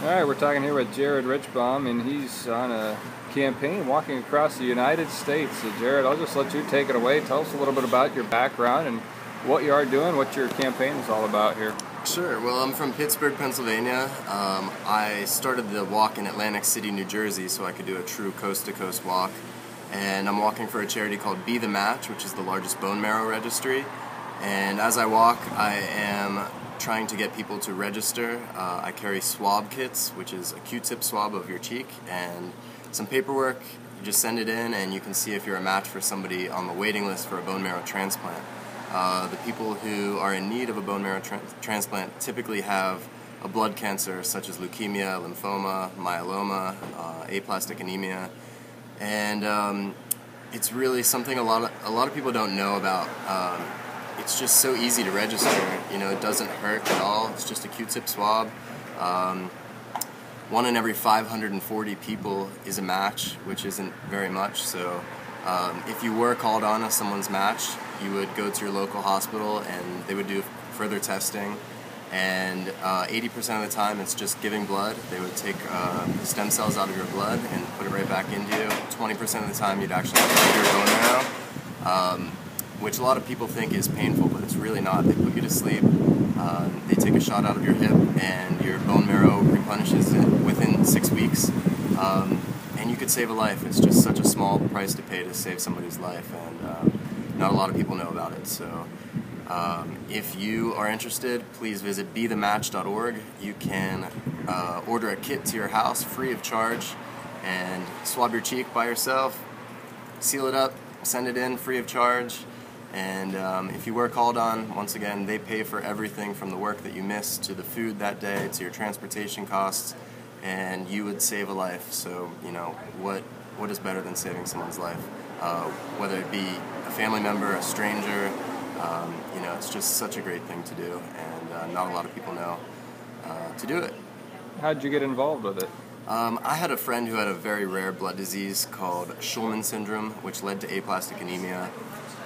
All right, we're talking here with Jared Reichbaum, and he's on a campaign walking across the United States. So Jared, I'll just let you take it away. Tell us a little bit about your background and what you are doing, what your campaign is all about here. Sure. Well, I'm from Pittsburgh, Pennsylvania. I started the walk in Atlantic City, New Jersey, so I could do a true coast-to-coast walk. And I'm walking for a charity called Be the Match, which is the largest bone marrow registry. And as I walk, I am trying to get people to register. I carry swab kits, which is a Q-tip swab of your cheek, and some paperwork. You just send it in, and you can see if you're a match for somebody on the waiting list for a bone marrow transplant. The people who are in need of a bone marrow transplant typically have a blood cancer such as leukemia, lymphoma, myeloma, aplastic anemia, and it's really something a lot of people don't know about. It's just so easy to register. You know, it doesn't hurt at all. It's just a Q-tip swab. 1 in every 540 people is a match, which isn't very much. So if you were called on as someone's match, you would go to your local hospital and they would do further testing. And 80% of the time it's just giving blood. They would take the stem cells out of your blood and put it right back into you. 20% of the time you'd actually have your bone marrow. Which a lot of people think is painful, but it's really not. They put you to sleep, they take a shot out of your hip, and your bone marrow replenishes it within 6 weeks, and you could save a life. It's just such a small price to pay to save somebody's life, and not a lot of people know about it. So if you are interested, please visit bethematch.org. You can order a kit to your house free of charge and swab your cheek by yourself, seal it up, send it in free of charge. And if you were called on, once again, they pay for everything from the work that you missed to the food that day to your transportation costs, and you would save a life. So, you know, what is better than saving someone's life? Whether it be a family member, a stranger, you know, it's just such a great thing to do, and not a lot of people know to do it. How did you get involved with it? I had a friend who had a very rare blood disease called Schulman syndrome, which led to aplastic anemia.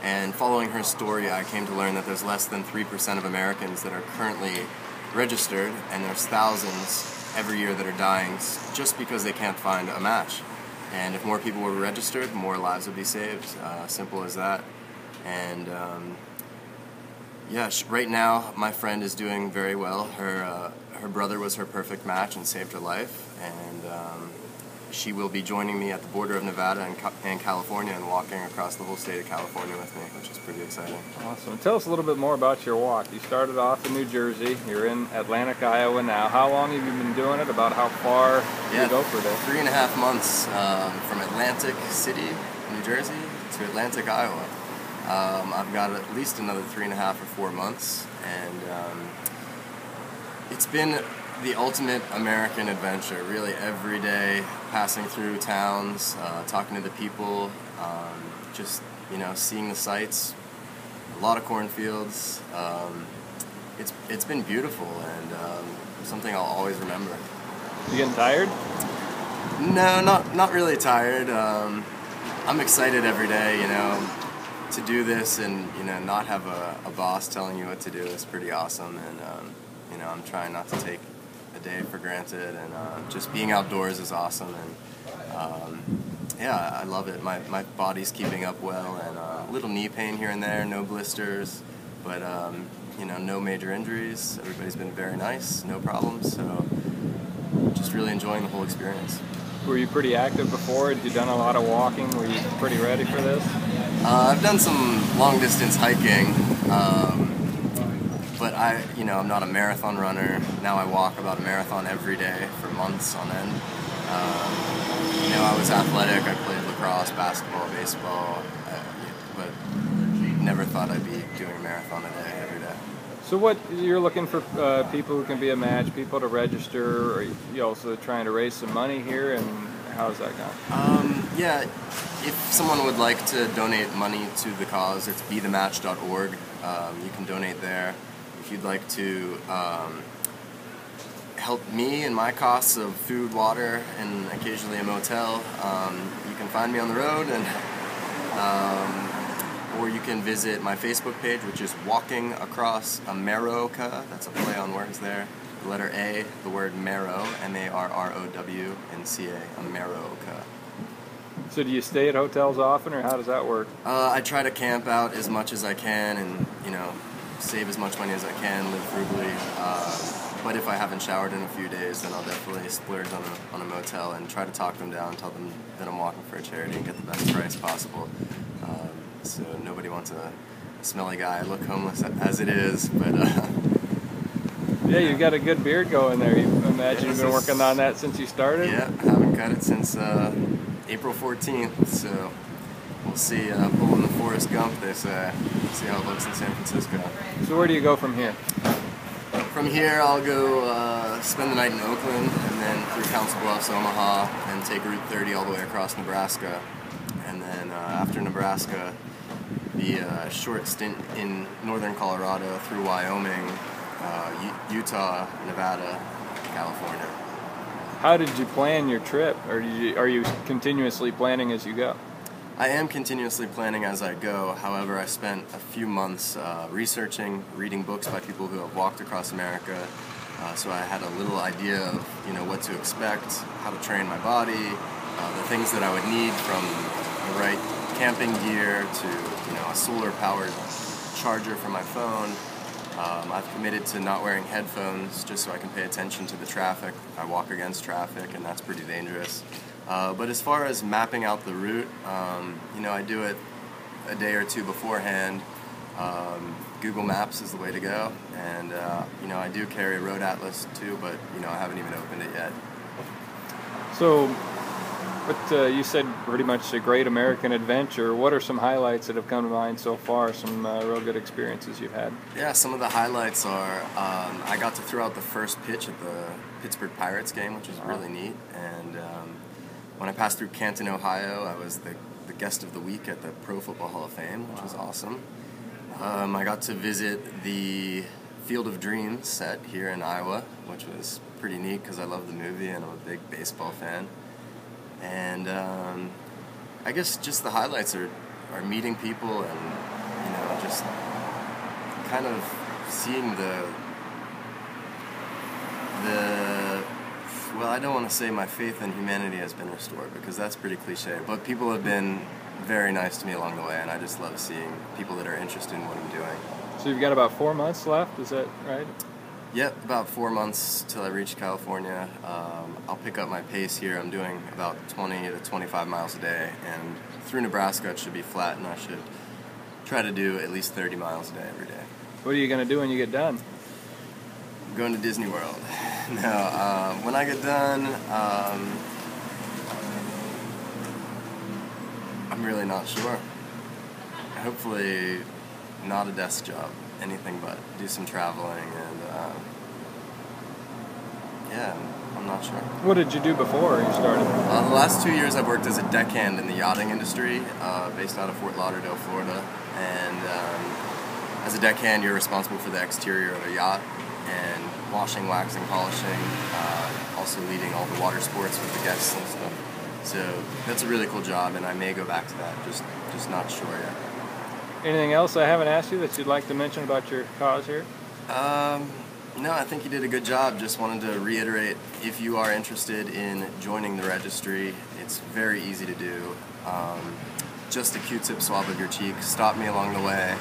And following her story, I came to learn that there's less than 3% of Americans that are currently registered, and there's thousands every year that are dying just because they can't find a match. And if more people were registered, more lives would be saved. Simple as that. And yeah, right now my friend is doing very well. Her brother was her perfect match and saved her life, and she will be joining me at the border of Nevada and California and walking across the whole state of California with me, which is pretty exciting. Awesome. Tell us a little bit more about your walk. You started off in New Jersey. You're in Atlantic, Iowa now. How long have you been doing it? About how far do you go for this? 3.5 months from Atlantic City, New Jersey to Atlantic, Iowa. I've got at least another 3.5 or 4 months, and it's been the ultimate American adventure, really. Every day, passing through towns, talking to the people, just, you know, seeing the sights, a lot of cornfields. It's been beautiful, and something I'll always remember. You getting tired? No, not really tired. I'm excited every day, you know, to do this, and, you know, not have a boss telling you what to do is pretty awesome, and you know, I'm trying not to take a day for granted, and just being outdoors is awesome, and yeah, I love it. My body's keeping up well, and a little knee pain here and there, no blisters, but you know, no major injuries. Everybody's been very nice, no problems, so just really enjoying the whole experience. Were you pretty active before? Had you done a lot of walking? Were you pretty ready for this? I've done some long distance hiking, but I'm not a marathon runner. Now I walk about a marathon every day for months on end. You know, I was athletic. I played lacrosse, basketball, baseball, but never thought I'd be doing a marathon a day every day. So what, you're looking for people who can be a match, people to register, or you also trying to raise some money here, and how's that going? Yeah, if someone would like to donate money to the cause, it's bethematch.org. You can donate there. If you'd like to help me in my costs of food, water, and occasionally a motel, you can find me on the road, and or you can visit my Facebook page, which is Walking Across America. That's a play on words there. the letter A, the word marrow, M-A-R-R-O-W, and C-A, America. So do you stay at hotels often, or how does that work? I try to camp out as much as I can and, save as much money as I can, live frugally. But if I haven't showered in a few days, then I'll definitely splurge on a motel and try to talk them down, tell them that I'm walking for a charity and get the best price possible. So nobody wants a smelly guy. I look homeless as it is, but... Yeah, you've got a good beard going there. You imagine you've been working on that since you started? Yeah, I haven't cut it since April 14th, so we'll see. Pulling the Forrest Gump, they say. See how it looks in San Francisco. So where do you go from here? From here, I'll go spend the night in Oakland, and then through Council Bluffs, Omaha, and take Route 30 all the way across Nebraska. And then after Nebraska, be a short stint in northern Colorado through Wyoming, Utah, Nevada, California. How did you plan your trip, or are you continuously planning as you go? I am continuously planning as I go. However, I spent a few months researching, reading books by people who have walked across America, so I had a little idea of what to expect, how to train my body, the things that I would need, from the right camping gear to a solar-powered charger for my phone. I've committed to not wearing headphones just so I can pay attention to the traffic. I walk against traffic, and that's pretty dangerous. But as far as mapping out the route, I do it a day or two beforehand. Google Maps is the way to go, and I do carry a road atlas too, but I haven't even opened it yet. So, you said pretty much a great American adventure. What are some highlights that have come to mind so far? Some real good experiences you've had? Yeah, some of the highlights are I got to throw out the first pitch at the Pittsburgh Pirates game, which was really neat. And when I passed through Canton, Ohio, I was the guest of the week at the Pro Football Hall of Fame, which was awesome. I got to visit the Field of Dreams set here in Iowa, which was pretty neat because I love the movie and I'm a big baseball fan. And I guess just the highlights are meeting people and just kind of seeing well, I don't want to say my faith in humanity has been restored because that's pretty cliche, but people have been very nice to me along the way, and I just love seeing people that are interested in what I'm doing. So you've got about 4 months left, is that right? Yep, about 4 months till I reach California. I'll pick up my pace here. I'm doing about 20 to 25 miles a day, and through Nebraska it should be flat, and I should try to do at least 30 miles a day every day. What are you going to do when you get done? I'm going to Disney World. No, when I get done, I'm really not sure. Hopefully not a desk job, anything but do some traveling, and I'm not sure. What did you do before you started? The last 2 years I've worked as a deckhand in the yachting industry, based out of Fort Lauderdale, Florida, and as a deckhand you're responsible for the exterior of a yacht, and washing, waxing, polishing, also leading all the water sports with the guests and stuff. So that's a really cool job, and I may go back to that, just not sure yet. Anything else I haven't asked you that you'd like to mention about your cause here? No, I think you did a good job. Just wanted to reiterate, if you are interested in joining the registry, it's very easy to do. Just a Q-tip swab of your cheek. Stop me along the way.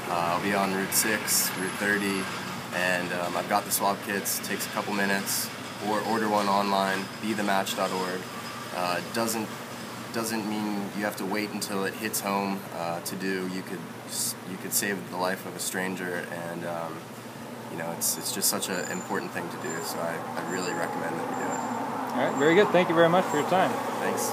I'll be on Route 6, Route 30, and I've got the swab kits. It takes a couple minutes, or order one online, bethematch.org. Doesn't mean you have to wait until it hits home to do. You could save the life of a stranger, and it's just such an important thing to do. So I really recommend that we do it. All right, very good. Thank you very much for your time. Thanks.